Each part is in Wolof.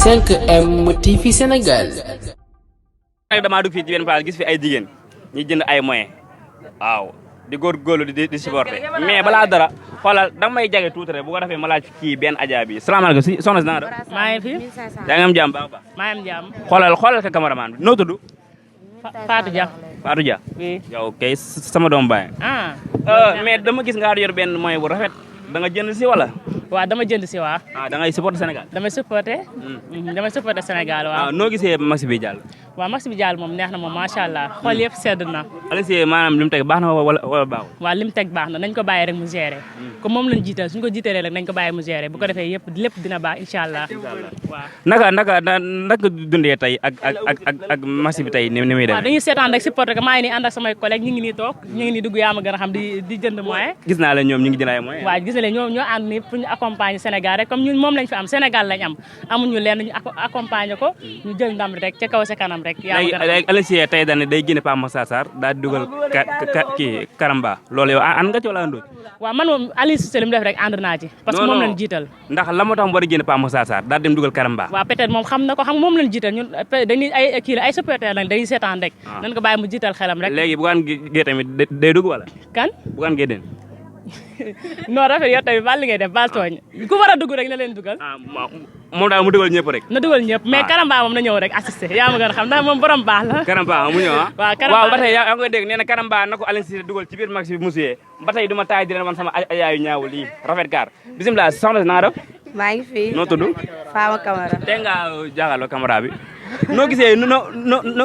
5M TV Sénégal. damaa dugg fii ci benn place gis fi ay jigéen ñi jënd ay moyens waaw di góorgóorlu di supporter mais balaa dara xoolal danga may jage tuuti rek bu ko defee ma laaj kii benn Adja bi salaamaaleykum si soxna si na nga def. maa ngi fi. yaa ngi am jàmm baax a baax. maa ngi am jàmm. xoolal ka cameraman bi noo tudd. Fatou Dia. Fatou Dia. oui. yow kay sama doom baay. mais dama gis nga yor benn moyen bu rafet da nga jënd si wala. waaw dama jënd si waa. da ngay supporter Sénégal. damay supporter Sénégal waaw. noo gisee match bi jàll. waaw match bi jàll moom neex na moom macha allah xool yëpp sedd na. Aliou Cissé maanaam li mu teg baax na wala baaxul. waaw li mu teg baax na nañ ko bàyyi rek mu gérer. comme moom lañ jiital suñ ko jiitalee rek nañ ko bàyyi mu gérer bu ko defee yëpp lépp dina baax incha allah. waaw naka dundee tey ak match bi tey ni muy demee. waaw dañuy seetaan rek supporter que maa ngi nii ànd ak samay collègues ñu ngi nii toog ñu ngi nii dugg yaa ma gën a xam di jënd moyen. gis naa la ñoom ñu ngi jënd ay moyen. waaw gis nga ñoo ànd nii pour ñu accompagner Sénégal rek comme ñun moom lañ fi am Sénégal lañ am amuñu lenn ñu accompagner ko ñu jël ndam rek ca kaw sa kanam rek. Aliou Cissé tey dañ ne day génne Pape Matar Sarr daal di dugal kii Karamba loolu yow ànd nga ci wala àndoo ci. waaw man moom Aliou Cissé li mu def rek ànd naa ci. parce que moom lañ jiital. ndax la moo tax mu war a génne Pape Matar Sarr daal dem dugal Karamba. waaw peut-être moom xam na ko xam moom lañ jiital ñun dañuy ay kii la ay supporter lañ dañuy seetaan rek. nañ ko bàyyi mu jiital xelam rek. léegi Bougane Gueye tamit day dugg wala. kan Bougane Gueye den. non rafet yow tamit baal li ngay def baal tooñ ku war a dugg rek na leen dugal. moom daal mu dugal ñëpp rek. na dugal ñëpp mais Karamba moom na ñëw rek assisté yaa ma gën a xam ndax moom borom baax la. Karamba mu ñëw waaw Karamba waaw ba tey yaa ngi koy dégg nee na Karamba na ko Aliou Cissé dugal ci biir match bi musuyee ba tey du ma taay di leen wan sama ayaayu ñaawul yi rafet kaar bisimilah soxna si na nga def. maa ngi fi. noo tudd. Fama Camara. tey nga jaaxaloo caméra bi noo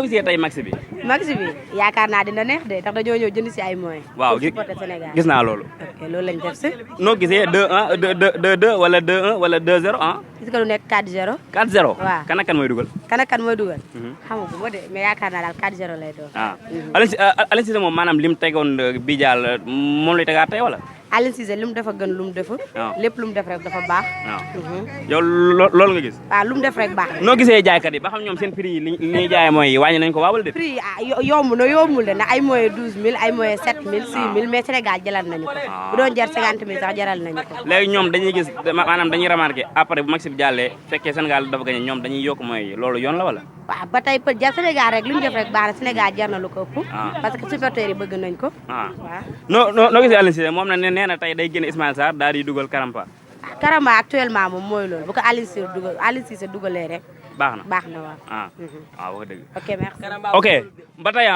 gisee tey match bi. match bi yaakaar naa dina neex de ndax dañoo ñëw jënd si ay moyens. waaw supporter Sénégal gis naa loolu. ok loolu lañ def si. noo gisee 2-1 2-2 wala 2-1 wala 2-0 ah. gis nga lu nekk 4-0. 4-0. waaw kan ak kan mooy dugal. kan ak kan mooy dugal. xamagu ma de mais yaakaar naa daal 4-0 lay doon. Aliou Cissé moom maanaam lim tegoon bi jàll moom lay tegaat tey wala. Aliou Cissé lu mu def a gën lu mu deful. lépp lu mu def rek dafa baax. yow loolu nga gis. waaw lu mu def rek baax na. noo gisee jaaykat yi ba xam ñoom seen prix yi li ñuy jaayee mooy wàññi nañ ko waaw wala déet. prix yi yombul de ndax ay moyens 12000 ay moyens 7000 6000 mais Sénégal jalal nañu ko. bu doon jar 50000 sax jaral nañu ko. léegi ñoom dañuy gis maanaam dañuy remarqué après bu match bi jàllee fekkee Sénégal dafa gagné ñoom dañuy yokk mooy loolu yoon la wala. waaw ba tey peut jar Sénégal rek lu ñu def rek baax na Sénégal jar na lu ko ëpp. parce que supporters yi bëgg nañ ko. waaw noo gisee Aliou Cissé moom nee na tey day génne Ismaïla Sarr daal di dugal Karamba. Karamba actuellement moom mooy loolu bu ko Aliou Cissé dugalee rek. baax na waaw. waaw wax dëgg. ok merci. ok ba tey